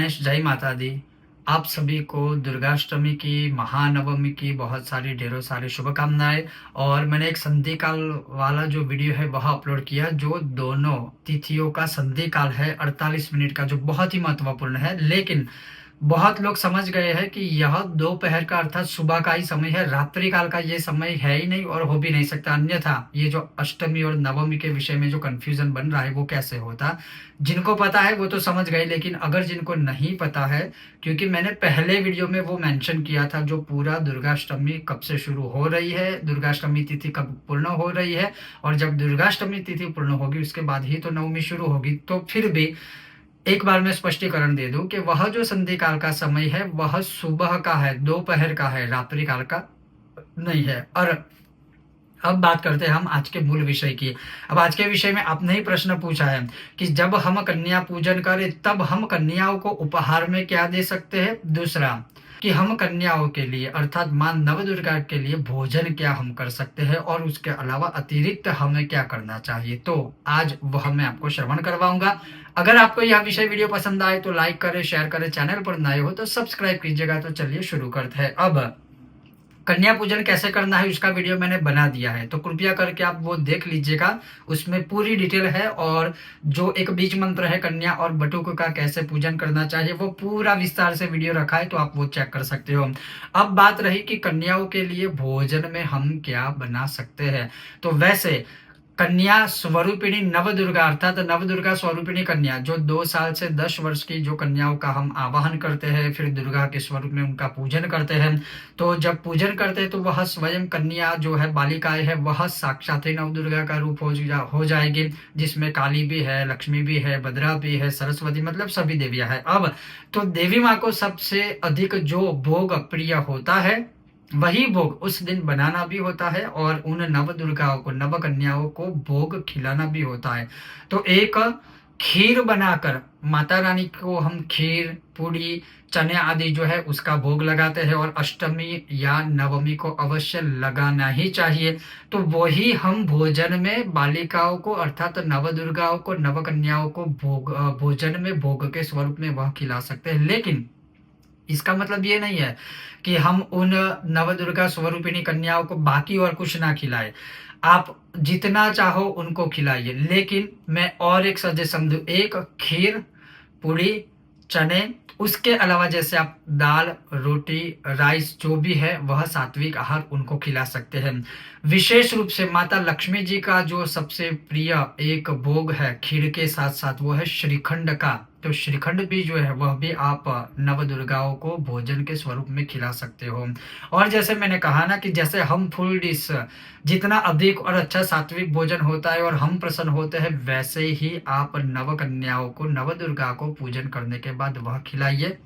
गणेश, जय माता दी। आप सभी को दुर्गाष्टमी की, महानवमी की बहुत सारी ढेरों सारी शुभकामनाएँ। और मैंने एक संधि काल वाला जो वीडियो है वह अपलोड किया, जो दोनों तिथियों का संधि काल है 48 मिनट का, जो बहुत ही महत्वपूर्ण है। लेकिन बहुत लोग समझ गए हैं कि यह दोपहर का अर्थात सुबह का ही समय है, रात्रि काल का ये समय है ही नहीं और हो भी नहीं सकता। अन्यथा ये जो अष्टमी और नवमी के विषय में जो कंफ्यूजन बन रहा है वो कैसे होता। जिनको पता है वो तो समझ गए, लेकिन अगर जिनको नहीं पता है, क्योंकि मैंने पहले वीडियो में वो मेंशन किया था जो पूरा दुर्गाष्टमी कब से शुरू हो रही है, दुर्गाष्टमी तिथि कब पूर्ण हो रही है, और जब दुर्गाष्टमी तिथि पूर्ण होगी उसके बाद ही तो नवमी शुरू होगी। तो फिर भी एक बार मैं स्पष्टीकरण दे दूं कि वह जो संधि काल का समय है वह सुबह का है, दोपहर का है, रात्रि काल का नहीं है। और अब बात करते हैं हम आज के मूल विषय की। अब आज के विषय में आपने ही प्रश्न पूछा है कि जब हम कन्या पूजन करें तब हम कन्याओं को उपहार में क्या दे सकते हैं। दूसरा कि हम कन्याओं के लिए अर्थात मां नवदुर्गा के लिए भोजन क्या हम कर सकते हैं, और उसके अलावा अतिरिक्त हमें क्या करना चाहिए। तो आज वह मैं आपको श्रवण करवाऊंगा। अगर आपको यह विषय वीडियो पसंद आए तो लाइक करें, शेयर करें, चैनल पर नए हो तो सब्सक्राइब कीजिएगा। तो चलिए शुरू करते हैं। अब कन्या पूजन कैसे करना है उसका वीडियो मैंने बना दिया है, तो कृपया करके आप वो देख लीजिएगा। उसमें पूरी डिटेल है, और जो एक बीज मंत्र है कन्या और बटुक का कैसे पूजन करना चाहिए वो पूरा विस्तार से वीडियो रखा है, तो आप वो चेक कर सकते हो। अब बात रही कि कन्याओं के लिए भोजन में हम क्या बना सकते हैं। तो वैसे कन्या स्वरूपिणी नवदुर्गा अर्थात नवदुर्गा स्वरूपिणी कन्या, जो 2 साल से 10 वर्ष की जो कन्याओं का हम आवाहन करते हैं, फिर दुर्गा के स्वरूप में उनका पूजन करते हैं। तो जब पूजन करते हैं तो वह स्वयं कन्या जो है, बालिकाएं है, वह साक्षात ही नवदुर्गा का रूप हो जाएगी, जिसमें काली भी है, लक्ष्मी भी है, भद्रा भी है, सरस्वती, मतलब सभी देवियां है। अब तो देवी माँ को सबसे अधिक जो भोग प्रिय होता है वही भोग उस दिन बनाना भी होता है, और उन नव दुर्गाओं को, नव कन्याओं को भोग खिलाना भी होता है। तो एक खीर बनाकर माता रानी को हम खीर, पूड़ी, चने आदि जो है उसका भोग लगाते हैं, और अष्टमी या नवमी को अवश्य लगाना ही चाहिए। तो वही हम भोजन में बालिकाओं को अर्थात नव दुर्गाओं को, नव कन्याओं को भोजन में भोग के स्वरूप में वह खिला सकते हैं। लेकिन इसका मतलब ये नहीं है कि हम उन नवदुर्गा स्वरूपिणी कन्याओं को बाकी और कुछ ना खिलाए। आप जितना चाहो उनको खिलाइए, लेकिन मैं और एक सजेशन दूं, एक खीर, पूड़ी, चने, उसके अलावा जैसे आप दाल, रोटी, राइस जो भी है वह सात्विक आहार उनको खिला सकते हैं। विशेष रूप से माता लक्ष्मी जी का जो सबसे प्रिय एक भोग है खीर के साथ साथ, वो है श्रीखंड का। तो श्रीखंड भी जो है वह भी आप नव दुर्गाओं को भोजन के स्वरूप में खिला सकते हो। और जैसे मैंने कहा ना कि जैसे हम फुल डिश, जितना अधिक और अच्छा सात्विक भोजन होता है और हम प्रसन्न होते हैं, वैसे ही आप नव कन्याओं को, नव दुर्गा को पूजन करने के बाद वह खिलाइए।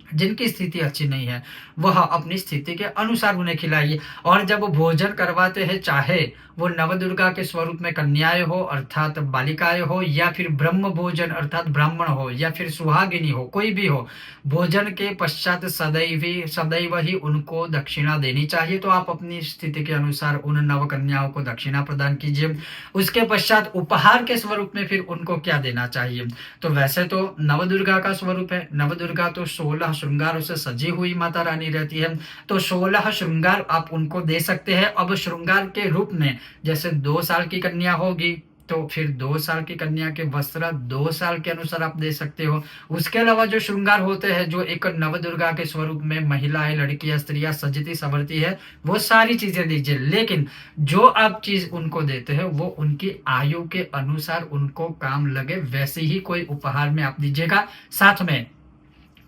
जिनकी स्थिति अच्छी नहीं है वह अपनी स्थिति के अनुसार उन्हें खिलाइए। और जब वो भोजन करवाते हैं, चाहे वो नवदुर्गा के स्वरूप में कन्याएं हो अर्थात बालिकाएं हो, या फिर ब्रह्म भोजन अर्थात ब्राह्मण हो, या फिर सुहागिनी हो, कोई भी हो, भोजन के पश्चात सदैव ही उनको दक्षिणा देनी चाहिए। तो आप अपनी स्थिति के अनुसार उन नव कन्याओं को दक्षिणा प्रदान कीजिए। उसके पश्चात उपहार के स्वरूप में फिर उनको क्या देना चाहिए। तो वैसे तो नवदुर्गा का स्वरूप है, नवदुर्गा तो 16 श्रृंगारों से सजी हुई माता रानी रहती है, तो 16 श्रृंगार आप उनको दे सकते हैं। अब श्रृंगार के रूप में जैसे 2 साल की कन्या होगी तो फिर 2 साल की कन्या के वस्त्र 2 साल के अनुसार आप दे सकते हो। उसके अलावा जो श्रृंगार होते हैं, जो एक नवदुर्गा के स्वरूप में महिलाएं, लड़कियां, स्त्रियां सजती संवरती है, वो सारी चीजें दीजिए। लेकिन जो आप चीज उनको देते हैं वो उनकी आयु के अनुसार उनको काम लगे वैसे ही कोई उपहार में आप दीजिएगा। साथ में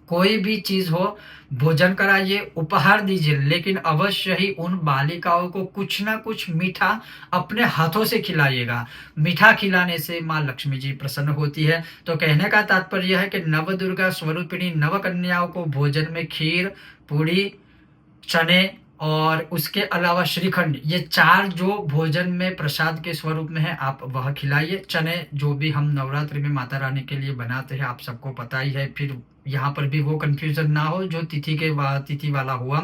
कोई भी चीज हो, भोजन कराइए, उपहार दीजिए, लेकिन अवश्य ही उन बालिकाओं को कुछ ना कुछ मीठा अपने हाथों से खिलाइएगा। मीठा खिलाने से माँ लक्ष्मी जी प्रसन्न होती है। तो कहने का तात्पर्य है कि नव दुर्गा स्वरूपिणी नव कन्याओं को भोजन में खीर, पूड़ी, चने और उसके अलावा श्रीखंड, ये 4 जो भोजन में प्रसाद के स्वरूप में है आप वह खिलाइए। चने जो भी हम नवरात्रि में माता रानी के लिए बनाते हैं आप सबको पता ही है। फिर यहाँ पर भी वो कन्फ्यूज़न ना हो जो तिथि वाला हुआ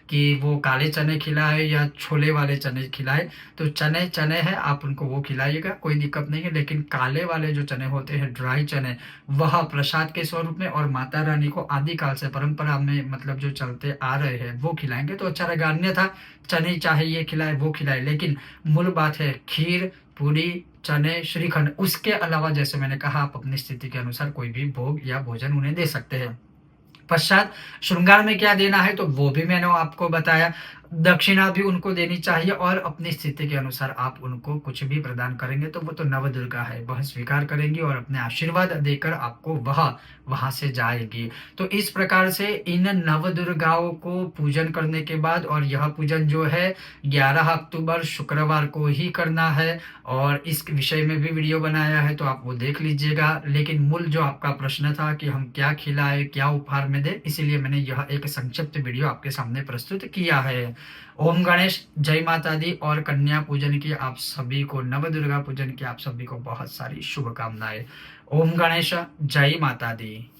कि वो काले चने खिलाए या छोले वाले चने खिलाए। तो चने चने हैं, आप उनको वो खिलाइएगा, कोई दिक्कत नहीं है। लेकिन काले वाले जो चने होते हैं, ड्राई चने, वह प्रसाद के स्वरूप में और माता रानी को आदिकाल से परंपरा में मतलब जो चलते आ रहे हैं वो खिलाएँगे तो अच्छा रहेगा। अन्यथा चने चाहे ये खिलाए वो खिलाए, लेकिन मूल बात है खीर, पूरी, चने, श्रीखंड, उसके अलावा जैसे मैंने कहा आप अपनी स्थिति के अनुसार कोई भी भोग या भोजन उन्हें दे सकते हैं। पश्चात श्रृंगार में क्या देना है तो वो भी मैंने आपको बताया। दक्षिणा भी उनको देनी चाहिए और अपनी स्थिति के अनुसार आप उनको कुछ भी प्रदान करेंगे तो वो तो नवदुर्गा है, वह स्वीकार करेंगी और अपने आशीर्वाद देकर आपको वह वहाँ से जाएगी। तो इस प्रकार से इन नवदुर्गाओं को पूजन करने के बाद, और यह पूजन जो है 11 अक्टूबर शुक्रवार को ही करना है और इस विषय में भी वीडियो बनाया है तो आप वो देख लीजिएगा। लेकिन मूल जो आपका प्रश्न था कि हम क्या खिलाएँ, क्या उपहार में दें, इसीलिए मैंने यह एक संक्षिप्त वीडियो आपके सामने प्रस्तुत किया है। ओम गणेश, जय माता दी और कन्या पूजन की आप सभी को, नवदुर्गा पूजन की आप सभी को बहुत सारी शुभकामनाएँ। ओम गणेश, जय माता दी।